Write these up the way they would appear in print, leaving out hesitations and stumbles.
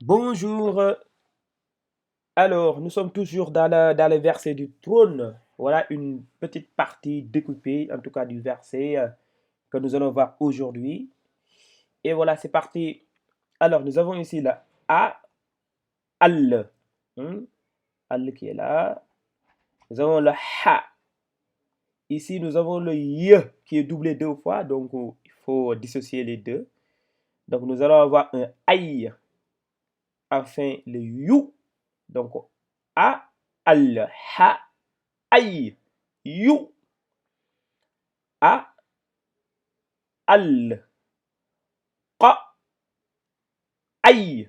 Bonjour. Alors, nous sommes toujours dans le verset du trône. Voilà une petite partie découpée, en tout cas du verset que nous allons voir aujourd'hui. Et voilà, c'est parti. Alors, nous avons ici le A, al. Hmm, Al qui est là. Nous avons le Ha. Ici, nous avons le Y qui est doublé deux fois, donc il faut dissocier les deux. Donc, nous allons avoir un Aïe. Enfin, le You. Donc, A, al, Ha, Aïe. You, A, al, qa, aïe,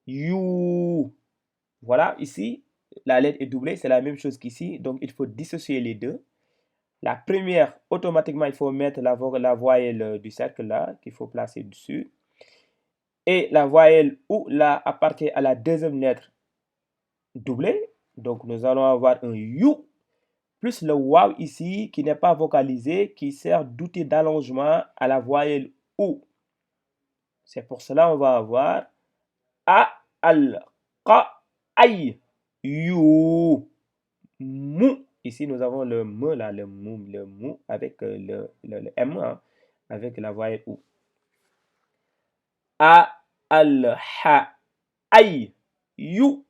you. Voilà, ici, la lettre est doublée, c'est la même chose qu'ici, donc il faut dissocier les deux. La première, automatiquement, il faut mettre la voyelle du cercle là, qu'il faut placer dessus. Et la voyelle ou là appartient à la deuxième lettre doublée. Donc nous allons avoir un you plus le wow ici qui n'est pas vocalisé, qui sert d'outil d'allongement à la voyelle ou. C'est pour cela qu'on va avoir A, al, qa, aïe, you, mou. Ici, nous avons le me, là, le mou, avec le M, hein, avec la voyelle ou. A, al, ha, aïe, you,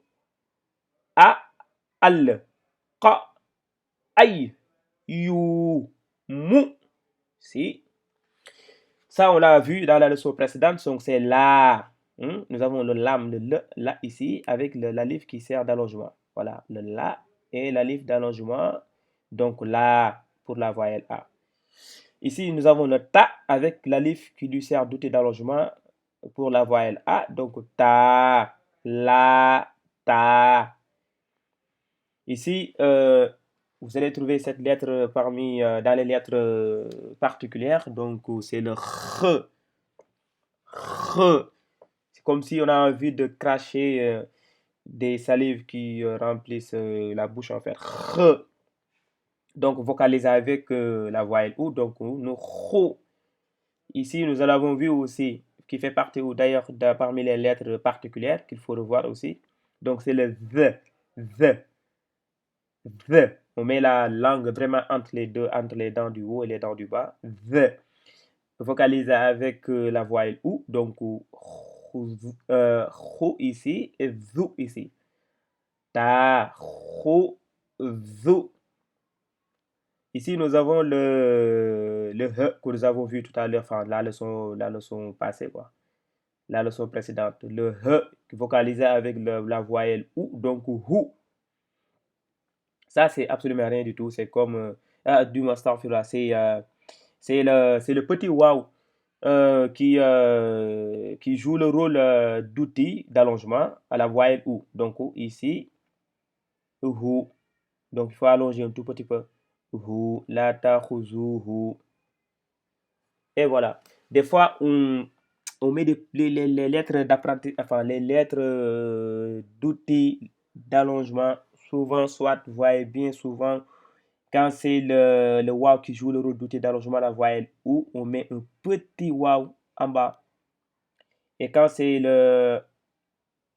a, al, qa, aïe, you, mou. Si. Ça, on l'a vu dans la leçon précédente, donc c'est la. Nous avons le lam, le là ici, avec l'alif qui sert d'allongement. Voilà, le la et l'alif d'allongement. Donc la pour la voyelle A. Ici, nous avons le ta avec l'alif qui lui sert d'outil d'allongement pour la voyelle A. Donc ta, la, ta. Ici, vous allez trouver cette lettre parmi dans les lettres particulières. Donc c'est le r. R. C'est comme si on a envie de cracher des salives qui remplissent la bouche en fait. R. Donc vocaliser avec la voyelle ou. Donc nous ro. Ici nous en avons vu aussi qui fait partie ou d'ailleurs parmi les lettres particulières qu'il faut revoir aussi. Donc c'est le the. The. The. On met la langue vraiment entre les deux, entre les dents du haut et les dents du bas. The. Vocaliser avec la voyelle ou. Donc Ro ici et zou ici. Ta, ro, zou. Ici, nous avons le he que nous avons vu tout à l'heure, enfin la leçon passée, quoi. La leçon précédente. Le he vocalisé avec la voyelle ou, donc ou. Ça, c'est absolument rien du tout. C'est comme du master, c'est le petit wow qui joue le rôle d'outil d'allongement à la voyelle ou. Donc ici, ou. Donc il faut allonger un tout petit peu. Ou, la ou. Et voilà. Des fois, on met les lettres d'apprenti, enfin les lettres d'outil d'allongement. Souvent, soit, vous voyez bien souvent, quand c'est le wow qui joue le rôle d'outil d'allongement, la voyelle ou, on met un petit wow en bas. Et quand c'est le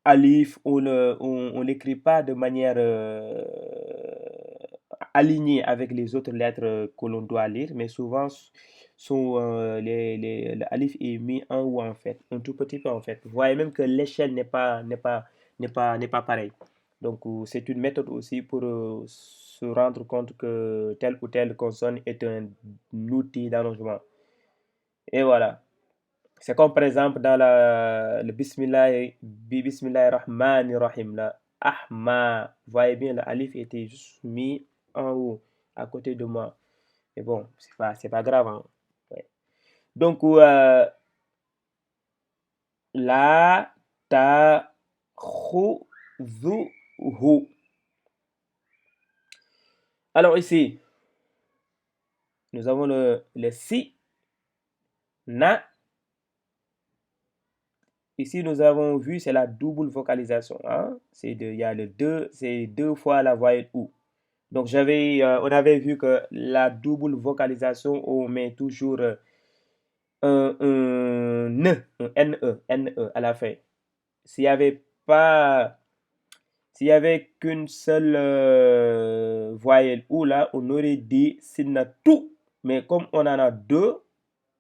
alif, on l'écrit pas de manière alignée avec les autres lettres que l'on doit lire, mais souvent le alif est mis en haut en fait, un tout petit peu en fait. Vous voyez même que l'échelle n'est pas pareille. Donc c'est une méthode aussi pour se rendre compte que telle ou telle consonne est un outil d'allongement. Et voilà. C'est comme par exemple dans le Bismillah Rahman Rahim, là, Ahma. Vous voyez bien, le alif était juste mis en haut, à côté de moi. Mais bon, c'est pas grave, hein. Ouais. Donc, la, ta, khu, zu, hu. Alors ici, nous avons le si, na. Ici, nous avons vu, c'est la double vocalisation, hein. Il y a le deux, c'est deux fois la voyelle ou. Donc, on avait vu que la double vocalisation, on met toujours un N-E à la fin. s'il y avait pas, s'il y avait qu'une seule voyelle ou là, on aurait dit sinnatu. Mais comme on en a deux,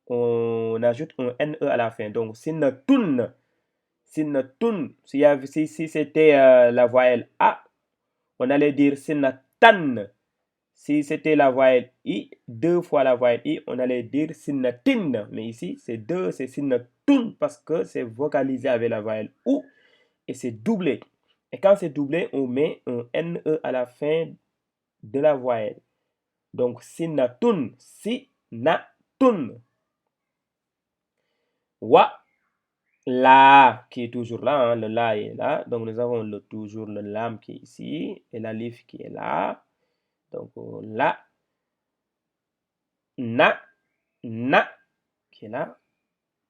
on ajoute un NE à la fin. Donc, sinnatun. Sinnatun. Si c'était la voyelle A, on allait dire sinnatan. Si c'était la voyelle I, deux fois la voyelle I, on allait dire sinnatin. Mais ici, c'est deux, c'est sinnatun parce que c'est vocalisé avec la voyelle OU et c'est doublé. Et quand c'est doublé, on met un NE à la fin de la voyelle. Donc, sinnatun, sinatun. Wa, la, qui est toujours là, hein, le la est là. Donc, nous avons toujours le lam qui est ici et la l'alif qui est là. Donc, la, na, qui est là.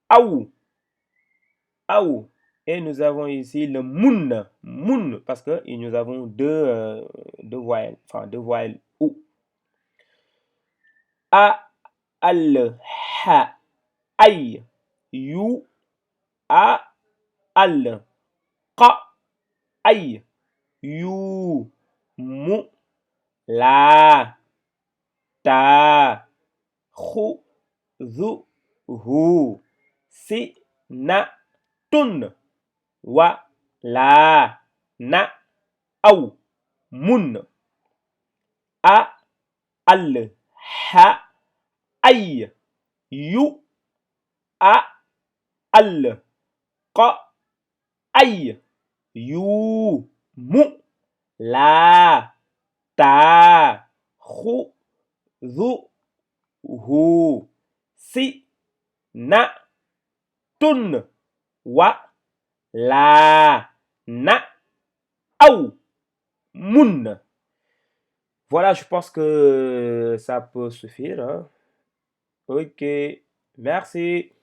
Aou, aou. Et nous avons ici le moun, parce que nous avons deux voyelles, enfin deux voyelles ou. A, al, ha, aïe, you, a, al, qa, aïe, you, mu, la, ta, khu, zu, hu, si, na, tun, wa, la, na, aw, mun, a, al, ha, ay, yu, a, al, qa, ay, yu, mu, la, ta, khu, zu, hu, si, na, tun, wa, la, na, aw, mun. Voilà, je pense que ça peut suffire, hein. Ok, merci.